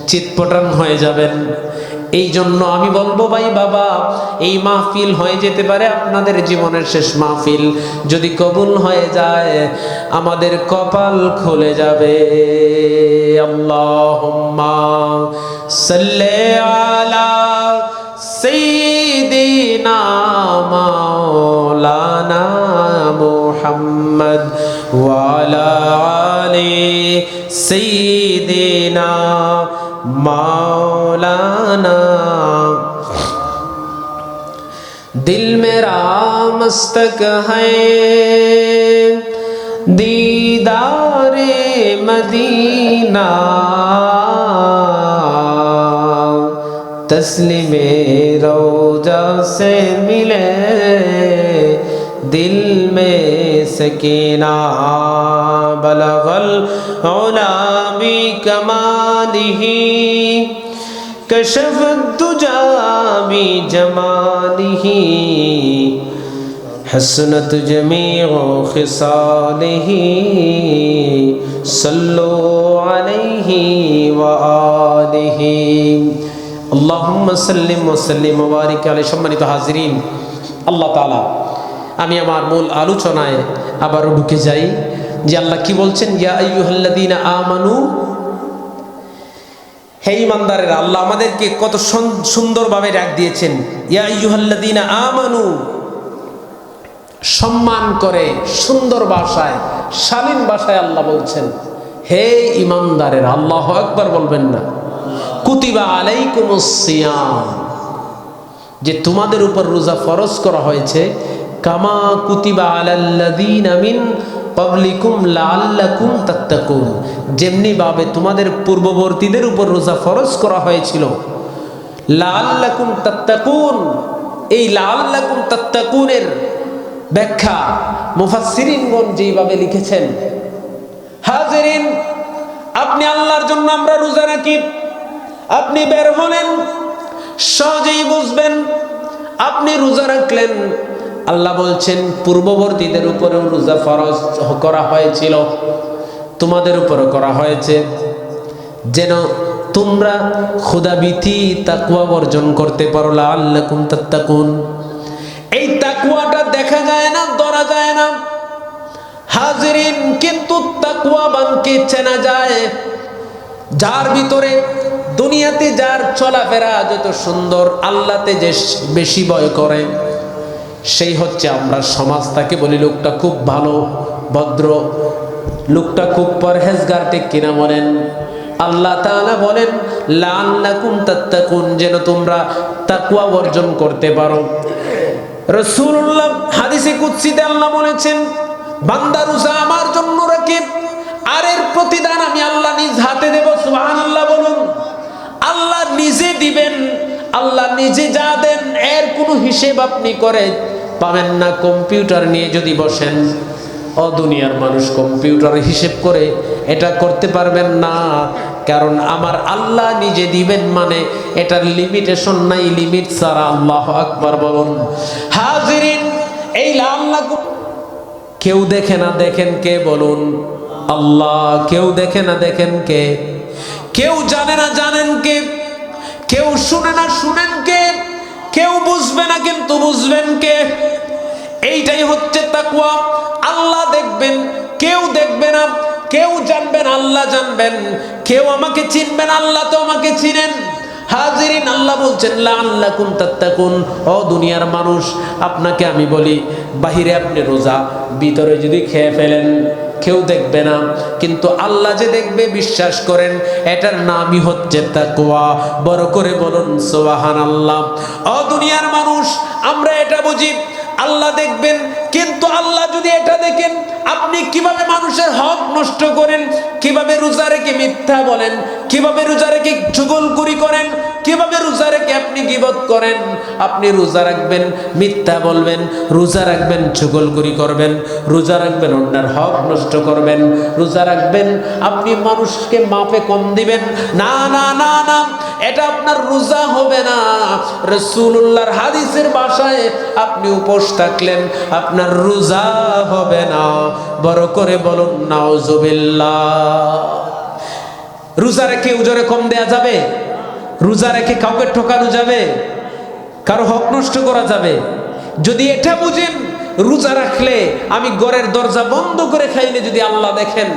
চিৎপটাং হয়ে যাবেন। এই জন্য আমি বলবো ভাই বাবা, এই মাহফিল হয়ে যেতে পারে আপনাদের জীবনের শেষ মাহফিল। যদি কবুল হয়ে যায়, আমাদের কপাল খুলে যাবে। আল্লাহুম্মা সাল্লি আলা সাইয়্যিদিনা মাওলানা মুহাম্মদ ওয়া আলা আলি সাইয়্যিদিনা मौलाना। दिल मेरा मस्तक है दीदारे मदीना, तस्लीमे रोजा से मिले दिल में सकीना, बलगल उला बि कमालिही कशफत दुजा बि जमालिही, हसनत जमीउ खिसालिही, सल्लु अलैहि व आलिहि। अल्लाहुम्मा सल्लिम व सल्लिम व बारिक अलैहि। সম্মানিত হাজিরিন, আল্লাহ তাআলা, আমি আমার মূল আলোচনায় আবারও ঢুকে যাই যে আল্লাহ কি বলছেন, ইয়া আইয়ুহাল্লাযীনা আমানু, হে ঈমানদারেরা। আল্লাহ আমাদেরকে কত সুন্দরভাবে ডাক দিয়েছেন, ইয়া আইয়ুহাল্লাযীনা আমানু, সম্মান করে সুন্দর ভাষায়, শালীন ভাষায় আল্লাহ বলছেন, হে ঈমানদারেরা। আল্লাহু আকবার বলবেন না? কুতিবা আলাইকুমুস সিয়াম, যে তোমাদের উপর রোজা ফরজ করা হয়েছে, কামা কুতিবা আলাল্লাযীনা মিন ক্বাবলিকুম লাআল্লাকুম তাত্তাকুন, যেমনি ভাবে তোমাদের পূর্ববর্তীদের উপর রোজা ফরজ করা হয়েছিল। লাআল্লাকুম তাত্তাকুন, এই লাআল্লাকুম তাত্তাকুনের ব্যাখ্যা মুফাসসিরিনগণ যেভাবে লিখেছেন, হাজিরিন, আপনি আল্লাহর জন্য আমরা রোজা রাখি, আপনি বের হলেন, সহজেই বুঝবেন। আপনি রোজা রাখলেন, আল্লাহ বলছেন পূর্ববর্তীদের উপরেও রোজা ফরজ করা হয়েছিল, তোমাদের উপরও করা হয়েছে, যেন তোমরা খোদাভীতি তাকওয়া অর্জন করতে পারো। লাআল্লাকুম তাত্তাকুন, এই তাকওয়াটা দেখা যায় না, ধরা যায় না হাজিরিন, কিন্তু তাকওয়াবানকে চেনা যায়, যার ভিতরে দুনিয়াতে যার চলাফেরা যত সুন্দর, আল্লাহতে যে বেশি ভয় করে, সেই হচ্ছে আমরা সমাজ তাকে বলি লোকটা খুব ভালো ভদ্র, লোকটা খুব পরহেজগার, ঠিক কিনা বলেন? আল্লাহ তাআলা বলেন লাআল্লাকুম তাত্তাকুন, যেন তোমরা তাকওয়া অর্জন করতে পারো। রাসূলুল্লাহ হাদিসে কুদসিতে আল্লাহ বলেছেন বান্দা রোজা আমার জন্য রাখে, আর এর প্রতিদান আমি আল্লাহ নিজ হাতে দেব। সুবহানাল্লাহ বলুন। আল্লাহ নিজে দিবেন, আল্লাহ নিজে যা দেন এর কোনো হিসেব আপনি করে পাবেন না। কম্পিউটার নিয়ে যদি বসেন, ও দুনিয়ার মানুষ, কম্পিউটার হিসেব করে এটা করতে পারবেন না, কারণ আমার আল্লাহ নিজে দিবেন, মানে এটার লিমিটেশন নাই, লিমিট ছাড়া। আল্লাহু আকবার বলুন। হাজিরিন, এই আল্লাহ কেউ দেখে না, দেখেন কে বলুন? আল্লাহ। কেউ দেখে না, দেখেন কে? কেউ জানে না, জানেন কে? কেউ শুনে না, শুনেন কে? কেউ বুঝবে না, কিন্তু বুঝবেন কে? এইটাই হচ্ছে তাকওয়া। আল্লাহ দেখবেন, কেউ দেখবে না। কেউ জানবেন, আল্লাহ জানবেন। কেউ আমাকে চিনবেন, আল্লাহ তো আমাকে চিনেন। হাজিরিন, আল্লাহ বলছেন লাআল্লাকুম তাত্তাকুন। ও দুনিয়ার মানুষ, আপনাকে আমি বলি, বাহিরে আপনি রোজা, ভিতরে যদি খেয়ে ফেলেন কেউ দেখবে না, কিন্তু আল্লাহ যে দেখবে বিশ্বাস করেন, এটার নামই হচ্ছে তাকওয়া। বড় করে বলুন সুবহানাল্লাহ। ও দুনিয়ার মানুষ, আমরা এটা বুঝি আল্লাহ দেখবেন, কিন্তু আল্লাহ যদি এটা দেখেন আপনি কিভাবে মানুষের হক নষ্ট করেন, কিভাবে রোজা রেখে মিথ্যা বলেন, কিভাবে রোজা রেখে চুগলখড়ি করেন, কিভাবে রোজা রেখে আপনি গীবত করেন। আপনি রোজা রাখবেন, মিথ্যা বলবেন, রোজা রাখবেন, চুগলখড়ি করবেন, রোজা রাখবেন, অন্যের হক নষ্ট করবেন, রোজা রাখবেন, আপনি মানুষকে মাপে কম দিবেন। না না না না, এটা আপনার রোজা হবে না। রাসূলুল্লাহর হাদিসের ভাষায় আপনি উপোস থাকলেন, আপনার রোজা হবে না। বড় করে বলুন নাউজুবিল্লাহ। রোজা রেখে উজরে কম দেয়া যাবে? রোজা রেখে কাউকে ঠকানো যাবে? কারো হক নষ্ট করা যাবে? যদি এটা বুঝেন রোজা রাখলে আমি ঘরের দরজা বন্ধ করে খাইলে যদি আল্লাহ দেখেন,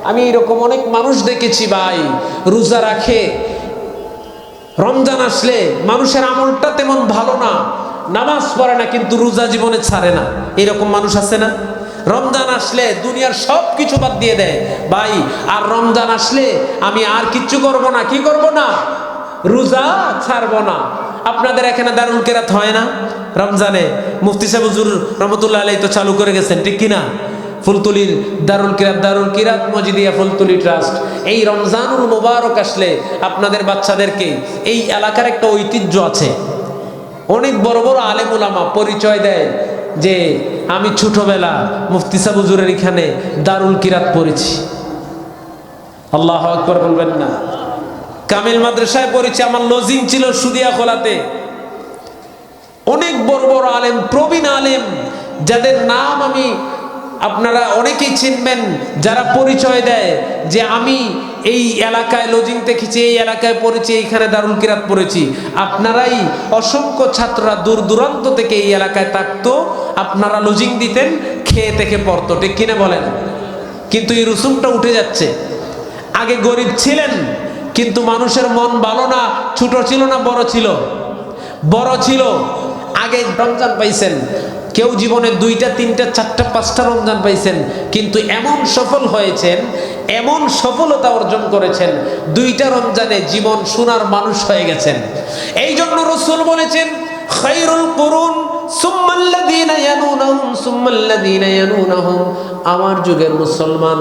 আমি এরকম অনেক মানুষ দেখেছি ভাই, রোজা রাখে, রমজান আসলে মানুষের আমলটা তেমন ভালো না, নামাজ পড়ে না, কিন্তু রোজা জীবনে ছাড়ে না। এরকম মানুষ আছে না? রমজান আসলে দুনিয়ার সব কিছু বাদ দিয়ে দেয় ভাই, আর রমজান আসলে আমি আর কিচ্ছু করব না। কি করব না? রোজা ছাড়বো না। আপনাদের এখানে দারুল কিরাত হয় না রমজানে? মুফতি সাহেব হুজুর রহমাতুল্লাহ আলাইহি তো চালু করে গেছেন, ঠিক কিনা? ফুলতলির দারুল কিরাত মজিদিয়া ফুলতলি ট্রাস্ট এই রমজানুল মুবারক আসলে আপনাদের বাচ্চাদেরকে, এই এলাকার একটা ঐতিহ্য আছে, অনেক বড় বড় আলেম উলামা পরিচয় দেয় যে আমি ছোটবেলা মুফতি সাহেব হুজুরের এখানে দারুল কিরাত পড়েছি। আল্লাহু আকবার বলবেন না? কামিল মাদ্রাসায় পড়েছি, আমার লজিং ছিল সুদিয়া খোলাতে। অনেক বড় বড় আলেম, প্রবীণ আলেম, যাদের নাম আমি আপনারা অনেকেই চিনবেন, যারা পরিচয় দেয় যে আমি এই এলাকায় লজিং দেখেছি, এই এলাকায় পড়েছি, এইখানে দারুল কিরাত পড়েছি। আপনারাই অসংখ্য ছাত্ররা দূর দূরান্ত থেকে এই এলাকায় থাকতো, আপনারা লজিং দিতেন, খেয়ে থেকে পড়তো, ঠিক কিনা বলেন? কিন্তু এই রসুমটা উঠে যাচ্ছে। আগে গরিব ছিলেন, কিন্তু মানুষের মন ভালো না, ছোট ছিল না বড় ছিল? বড় ছিল। আগে রমজান পাইছেন, কেউ জীবনে 2টা 3টা 4টা 5টা রমজান পাইছেন, কিন্তু এমন সফল হয়েছেন, এমন সফলতা অর্জন করেছেন, 2টা রমজানে জীবন সোনার মানুষ হয়ে গেছেন। এই জন্য রাসূল বলেছেন খায়রুল কুরুন সুম্মাল্লাযীনা ইয়ানুনাহুম সুম্মাল্লাযীনা ইয়ানুনাহুম, আমার যুগের মুসলমান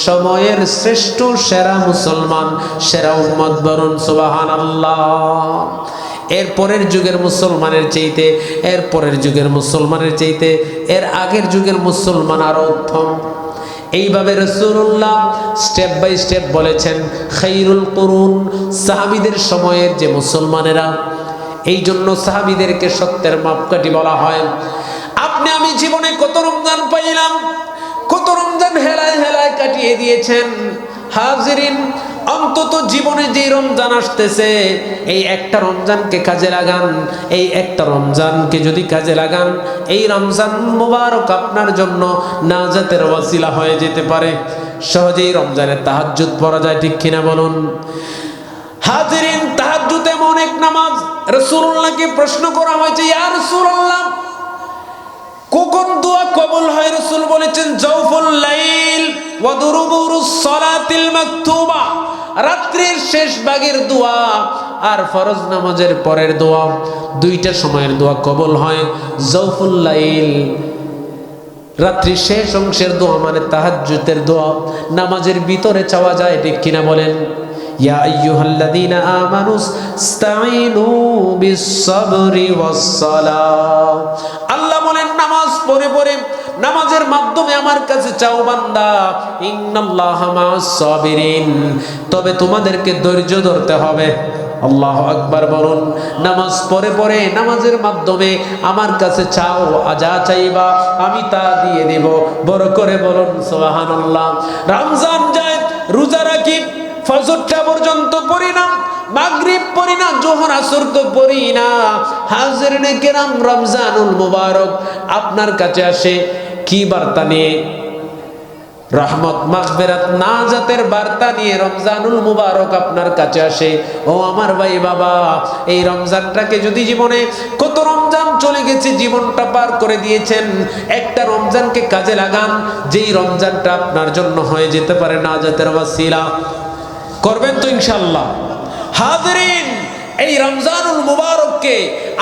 সময়ের শ্রেষ্ঠ সেরা মুসলমান, সেরা উম্মত বলুন সুবহানাল্লাহ। এর পরের যুগের মুসলমানের চাইতে, এর পরের যুগের মুসলমানের চাইতে এর আগের যুগের মুসলমান আরো উত্তম। এইভাবে রাসূলুল্লাহ স্টেপ বাই স্টেপ বলেছেন খায়রুল কুরুন, সাহাবীদের সময়ের যে মুসলমানেরা। এই জন্য সাহাবীদেরকে সত্যের মাপকাঠি বলা হয়। আপনি আমি জীবনে কত রমজান পাইলাম, কত রমজান হেলায় হেলায় কাটিয়ে দিয়েছেন। হাজিরিন, অন্তত জীবনে যে রমজান আসতেছে, এই একটা রমজানকে কাজে লাগান। এই একটা রমজানকে যদি কাজে লাগান, এই রমজান মুবারক আপনার জন্য নাজাতের ওয়াসিলা হয়ে যেতে পারে। সহজেই রমজানে তাহাজ্জুদ পড়া যায়, ঠিক কিনা বলুন? হাজিরিন, তাহাজ্জুদ এমন এক নামাজ, রাসূলুল্লাহকে প্রশ্ন করা হয়েছে, ইয়া রাসূলুল্লাহ রাসূল বলেছেন জাওফুল লাইল ওয়া দুরুবুরুস সালাতিল মাকতুবা, রাত্রির শেষ ভাগের দোয়া আর ফরজ নামাজের পরের দোয়া, দুইটা সময়ের দোয়া কবুল হয়। জাওফুল লাইল রাত্রির শেষ অংশের দোয়া মানে তাহাজ্জুদের দোয়া, নামাজের ভিতরে চাওয়া যায়, ঠিক কিনা বলেন? ইয়া আইয়ুহাল্লাযীনা আমানুস্তাঈনু বিস-সাবরি ওয়াস-সালাহ। আল্লাহ বলেন নামাজ পড়ে পড়ে, নামাজের মাধ্যমে আমার কাছে চাও বান্দা, ইন্নাল্লাহা মা'আস-সাবিরিন, তবে তোমাদেরকে ধৈর্য ধরতে হবে। আল্লাহু আকবার বলুন। নামাজ পড়ে পড়ে, নামাজের মাধ্যমে আমার কাছে চাও, যা চাইবা আমি তা দিয়ে দেব। বড় করে বলুন সুবহানাল্লাহ। রমজান যায়, রোজা রাখি, ফজরটা পর্যন্ত পড়ি না, মাগরিব পড়ি না, যোহর আসর তো পড়ি না। হাজিরিনে কেরাম, রমজানুল মুবারক আপনার কাছে আসে কি বার্তা নিয়ে? রহমত, মাগফিরাত, নাজাতের বার্তা নিয়ে রমজানুল মুবারক আপনার কাছে আসে। ও আমার ভাই বাবা, এই রমজানটাকে যদি জীবনে, কত রমজান চলে গেছে, জীবনটা পার করে দিয়েছেন, একটা রমজানকে কাজে লাগান, যেই রমজানটা আপনার জন্য হয়ে যেতে পারে নাজাতের ওয়াসিলা। করবেন তো ইনশাআল্লাহ? হাজিরিন, এই রমজানুল মুবারককে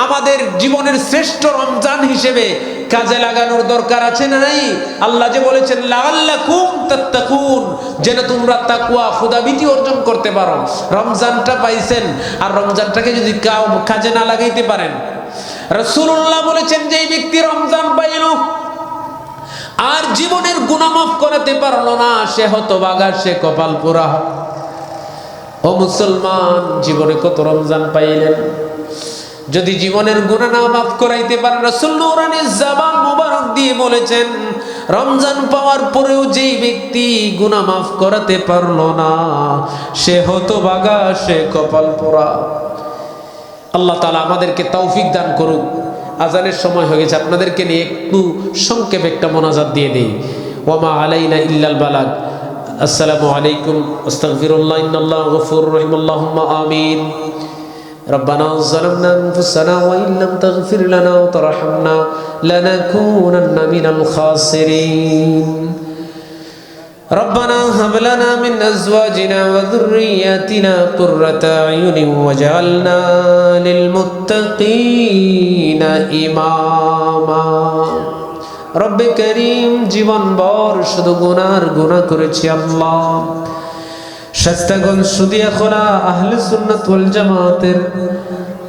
আমাদের জীবনের শ্রেষ্ঠ রমজান হিসেবে কাজে লাগানোর দরকার আছে না নাই? আল্লাহ যে বলেছেন লাআল্লাকুম তাত্তাকুন, যেন তোমরা তাকওয়া, খোদাভীতি অর্জন করতে পারো। রমজানটা পাইছেন, আর রমজানটাকে যদি কাজে না লাগাইতে পারেন, রাসূলুল্লাহ বলেছেন যেই ব্যক্তি রমজান পাইল আর জীবনের গুনাহ মাফ করাতে পারলো না, সে হতভাগা, সে কপাল পোড়া। ও মুসলমান, জীবনে কত রমজান পাইলেন, যদি জীবনের গুনাহ না মাফ করাইতে পারেন, রাসূল নূরানী জবান মুবারক দিয়ে বলেছেন রমজান পাওয়ার পরেও যেই ব্যক্তি গুনাহ মাফ করাতে পারলো না, সে হতভাগা, সে কপাল পোড়া। আল্লাহ তাআলা আমাদেরকে তৌফিক দান করুক। আজানের সময় হয়ে গেছে, আপনাদেরকে নিয়ে একটু সংক্ষেপে একটা মোনাজাত দিয়ে দেই। ওয়া মা আলাইনা ইল্লাল বালাগ। আসসালামু আলাইকুম, আস্তাগফিরুল্লাহ, ইন্নাল্লাহা গফুরুর রহিম, আল্লাহুম্মা আমিন। ربنا ظلمنا أنفسنا وإن لم تغفر لنا وترحمنا لنكونن من الخاسرين ربنا هب لنا من أزواجنا وذرياتنا قرة أعين واجعلنا للمتقين إماما رب كريم জীবন ভর শুধু গুনাহ করেছি আল্লাহ। শাস্তাগঞ্জ সুদিয়াখোলা আহলে সুন্নাত ওয়াল জামাতের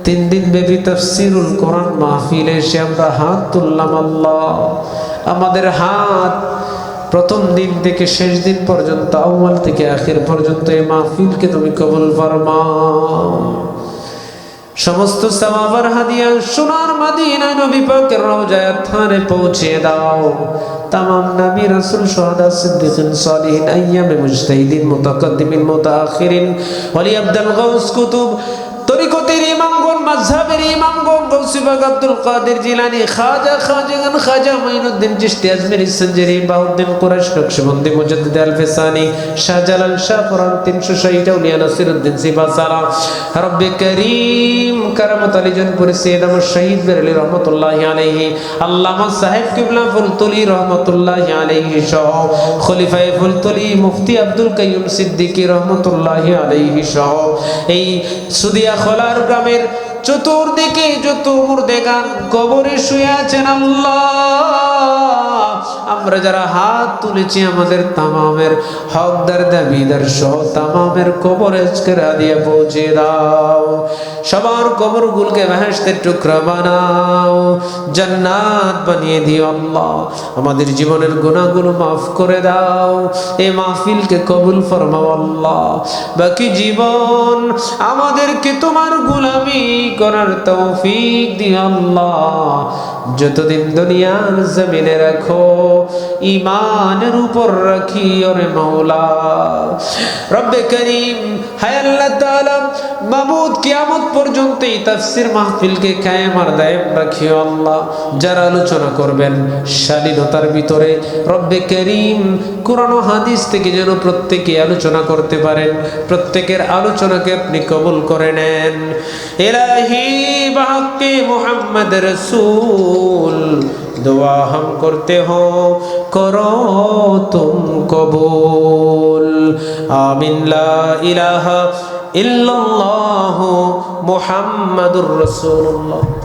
3 দিন ব্যাপী তাফসীরুল কোরআন মাহফিলে এসে আমরা হাত তুললাম। আল্লাহ, আমাদের হাত প্রথম দিন থেকে শেষ দিন পর্যন্ত, আউয়াল থেকে আখির পর্যন্ত এই মাহফিলকে তুমি কবুল ফরমাও। সমস্ত সওয়াব আর হাদিয়া সোনার মদিনায় নবী পাকের রওজায়ে আতহারে পৌঁছে দাও। तमाम नबी रसूल शुहदा सिद्दीकीन सालिहीन अय्यामे मुजतहिदीन मुतकद्दिमीन मुताअखिरीन वली अब्दुल गौस कुतुब तरीक़तेर इमामगण मजहबेर इमामगण गौसे पाक अब्दुल कादिर जिलानी खाजागण खाजा मुइनुद्दीन चिश्ती आजमेरी संजरी बाउद्दीन कुरैश नक्शबंदी मुजद्दिद अल-फिसानी शाहजालाल शाह कुरान 360 औलिया नसीरुद्दीन सिबासारा रब्बे करीम करमत अली जनपुर सैयद अहमद शहीद बेरली रहमतुल्लाहि अलैहि अल्लामा साहेब किबला फुलतुली रहमतुल्लाहि अलैहि सह खलीफाए फुलतुली मुफ्ती अब्दुल काय्यूम सिद्दीकी रहमतुल्लाहि अलैहि सह এই সুদিয়া খোলার গ্রামের চতুর্দিকে যত মুর্দেগান কবরে শুয়ে আছেন আল্লাহ, আমরা যারা হাত তুলেছি আমাদের তামামের হকদার দাবিদার সহ তামামের কবরে আজকেরা দিয়ে পৌঁছে দাও। সবার কবরগুলোকে বেহেশতের টুকরা বানাও, জান্নাত বানিয়ে দিও আল্লাহ। আমাদের জীবনের গুনাহগুলো মাফ করে দাও, এই মাহফিলকে কবুল ফরমাও আল্লাহ। বাকি জীবন আমাদেরকে তোমার গোলামি করার তৌফিক দিও আল্লাহ। যতদিন দুনিয়ার জমিনে রাখো ঈমানের উপর রাখিও রে মাওলা। রব্বে করিম, হায় আল্লাহ তাআলা, মাবুদ কিয়ামত পর্যন্ত এই তাফসীর মাহফিলকে কায়েম আর দায়েম রাখিও আল্লাহ। যারা আলোচনা করবেন শালীনতার ভিতরে রব্বে করিম কোরআন ও হাদিস থেকে যেন প্রত্যেকে আলোচনা করতে পারেন, প্রত্যেকের আলোচনাকে আপনি কবুল করে নেন। ইলাহি বাহাক্কি মুহাম্মদ রাসূল दुआ हम करते हो करो तुम कबूल। आमीन। ला इलाहा इल्लल्लाहु मुहम्मदुर रसूलुल्लाह।